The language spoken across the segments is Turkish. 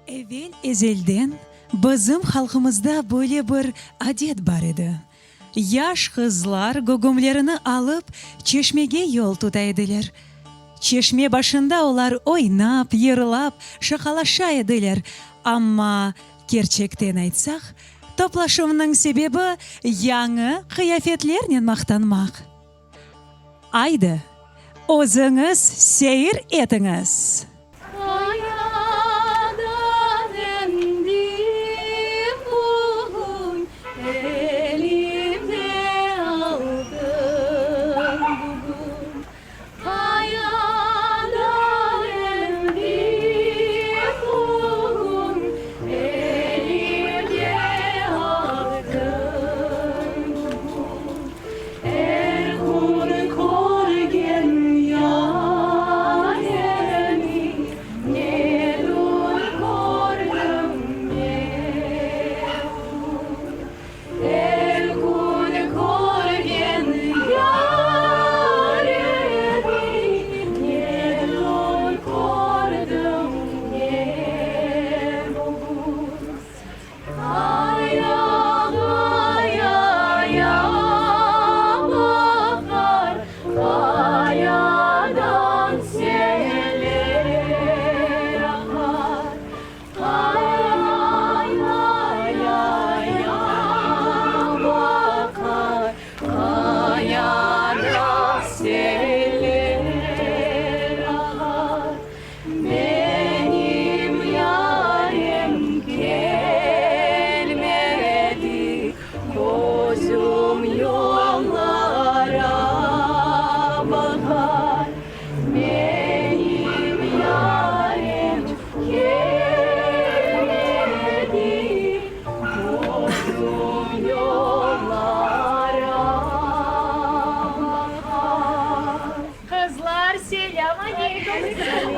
Evvel ezelden bizim halkımızda böyle bir adet var idi. Yaş kızlar gogomlarını alıp çeşmege yol tutaydılar. Çeşme başında onlar oynap, yırılap, şakalaşaydılar. Ama gerçekten aytsak, toplaşımның sebebi yanı kıyafetlerle maqtanmak. Aydı, özünüz seyir etiniz.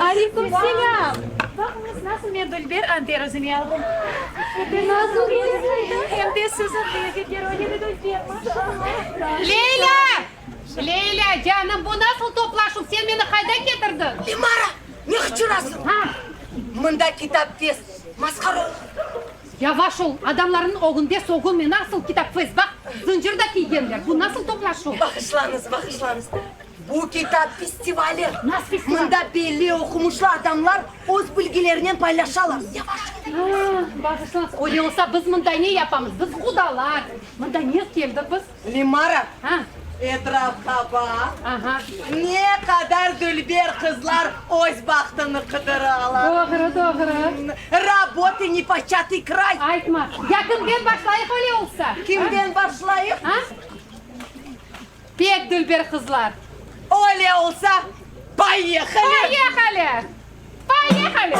Aleykümselam. Bakınız nasıl Medülber anterosunu aldım. Nasıl hem de sizin bir rolleri Medülber. Leyla! Leyla canım bu nasıl toplaşım? Sen beni kayda getirdin? Limara, ne hıçırasın? Ha? Mında kitap tez, maskara ol. Yavaş ol. Adamların oğunda soğulmuyor. Nasıl kitap fez? Bak zincir de giygenler. Bu nasıl toplaşım? Bağışlanız. Bu kitap festivali. Nasıl festival? Mında belli okumuşlu adamlar öz bilgilerinden paylaşalım. Yavaş. Bağışlanız. Öyle olsa biz mında ne yapamız? Biz kudalar. Mında niye geldik biz? Limara, Ha? etrafta bak. Aha. Ne kadar dülber kızlar öz baktını kıdırıyorlar. Doğru. Работы не початый край. Aytma. Yakından başlayıp öyle olsa. Kimden başlayıp? Ha? Pek dülber kızlar. Öyle olsa поехали. Поехали.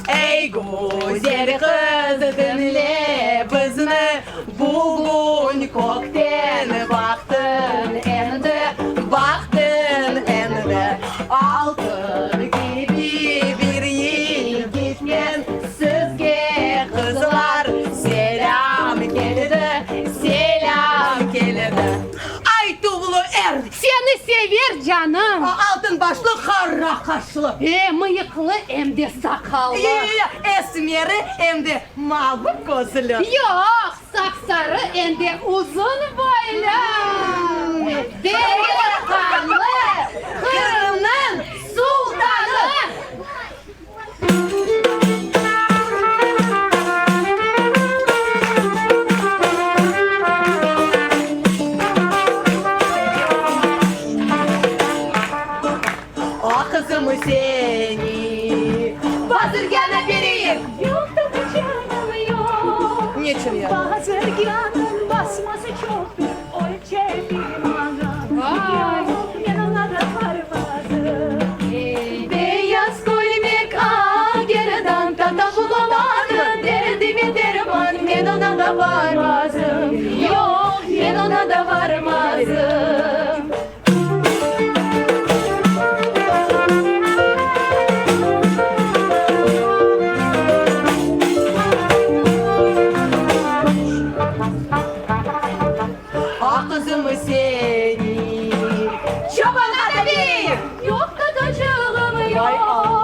Ey güzel kız dinle bizni, bugün kökten baktın endi, altın gibi bir yıl gitken sizge kızlar selam geldi. Ay tuğlu er, Seni sever canım. altın başlı kara kaşlı. Mıyıklı hem de sakallı. Esmeri hem de mavi gözlü. Yok, sapsarı hem de uzun boylu. Delikanlı, Kırım'ın sultanı. O kızımı seni bazırgana vereyim. Yok tabii canım yok. Niçin ya? Bazırganın basması çok büyük. Ölçe bir manam. Vay. Yok yanına da varmadı. Beyaz kolymek geriden tata bulamadı. Derdime derman ben ona da varmazım. Yok ben ona da varmazım. kızımı sev.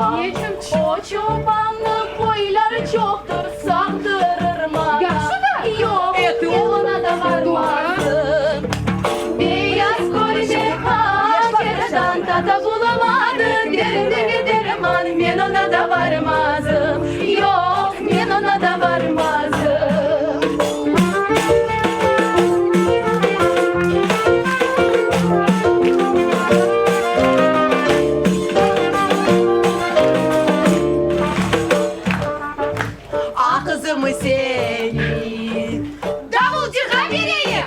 Niçin? O çobanlık koyları çoktur, saldırır bana. Yaxşı da. Yok, yoluna da varmazdım. Beyaz koyde hacerden tata bulamadım. Derinde derman, men ona da varmazdım. Yok, men ona da varmazdım. Ah kızımı seni. Davulcuğa vereyim.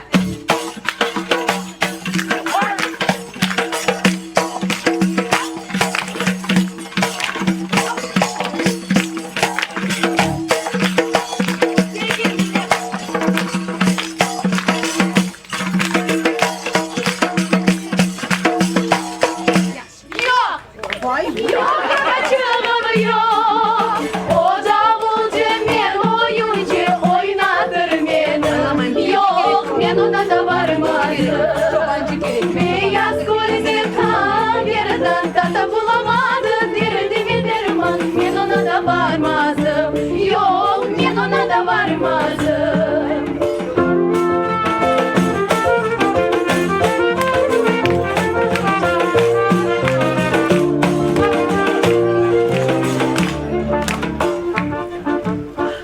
Yok, Vay yok kaçırılır yok. O davulcu men oyuncu oynatır beni. Yok, men ona da varmazdım. çobancı gerek. Beyaz gözlü kan yerden tata bulamadı. Derdi mi derman, men ona da varmazdım. Yok, men ona da varmazdım.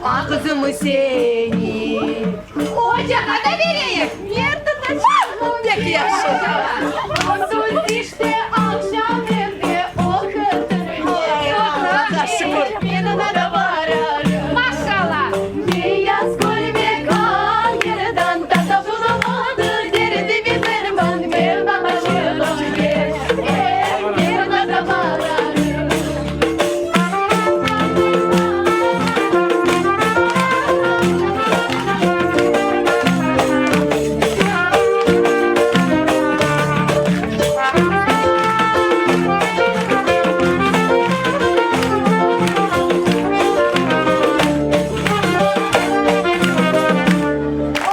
Ah kızımı seni. Ocağa da vereyim. Nerede taşın? Peki yaşa. Söz işte akşam evde okutur. Allah'a şükür. Men ona da vararım. Maşallah. Beyaz kolbe kan yerden tata bulamadı. Derdi bir derman, men aşığım ye. Men ona da vararım.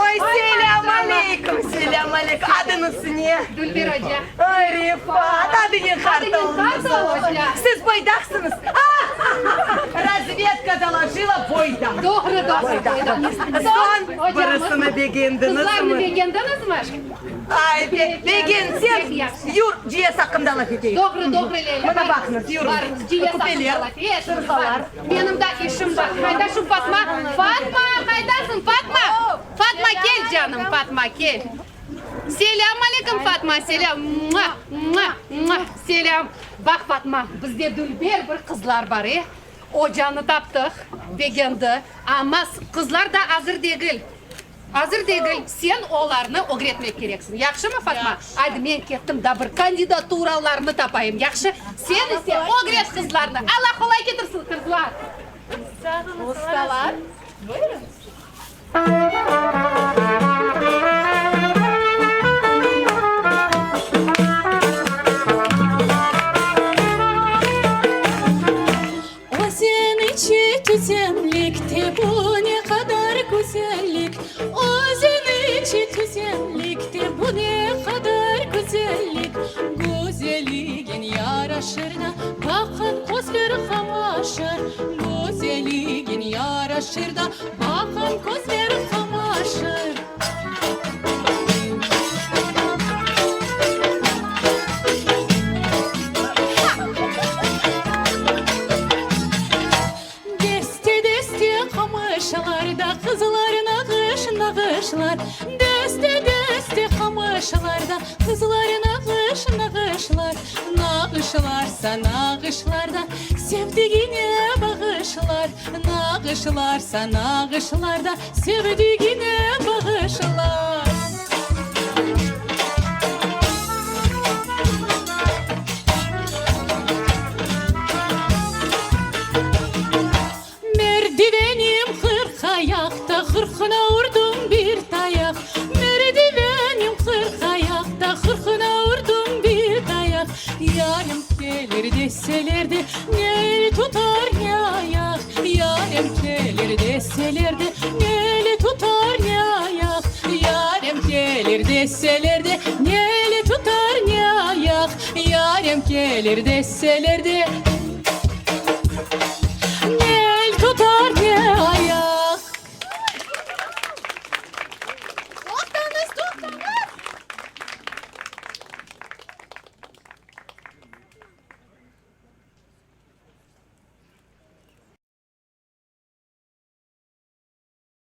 Oy selam aleyküm. Selam aleyküm. Adınız ne? Dülber Hoca. Ay Rifat. Adın kartal. Kartal Hoca. Siz boydaksınız. Разведка доложила бойда. Doğru doğru. Son Hocam, barısını beğendiniz Kızlarını mi? beğendiniz mi? Ay begin sen yur ciye sakında laf edeyim. Doğru doğru Leyla. Bana bakınız yürü. Var, ciye Kupeler, sakındalar. sırkalar. Benim de işim var. Haydaşım Fatma. Fatma, haydasın Fatma. Fatma gel canım Fatma gel. Selam aleyküm Fatma. Selam. Mua, mua, mua. Selam. Bak Fatma, bizde Dülber bir kızlar var ya. Ocağını taptık, beğendi. Ama kızlar da hazır değil. Hazır değil. Sen onlarını öğretmek gereksin. Yakşı mı Fatma? Haydi ben kettim da bir kandidaturalarını tapayım. Yakşı. Sen ise öğret kızlarını. Allah kolay getirsin kızlar. Ustalar. O sen içi tüzenlikti, bu ne kadar güzellik. O sen içi tüzenlikti, bu ne kadar güzellik. Güzelliğin yaraşır da bakın gözleri kamaşır. Güzelliğin yaraşır da bakın gözleri kamaşır. Deste deste kamışlarda kızlarına kış nağışlar. Deste deste kamışlarda kızlarına kış nağışlar. Nağışlarsa nağışlarda sevdiğine bağışlar. Nağışlarsa nağışlarda sevdiğine bağışlar. Merdivenim kırk ayakta, kırkına vurdum bir dayak. Merdivenim kırk ayakta, kırkına vurdum bir dayak. Yarım gelir deselerdi, ne tutar ne ayak. Yarım gelir deselerdi, ne tutar ne ayak. Yarım gelir deselerdi, ne tutar ne ayak. Yarım gelir deselerdi,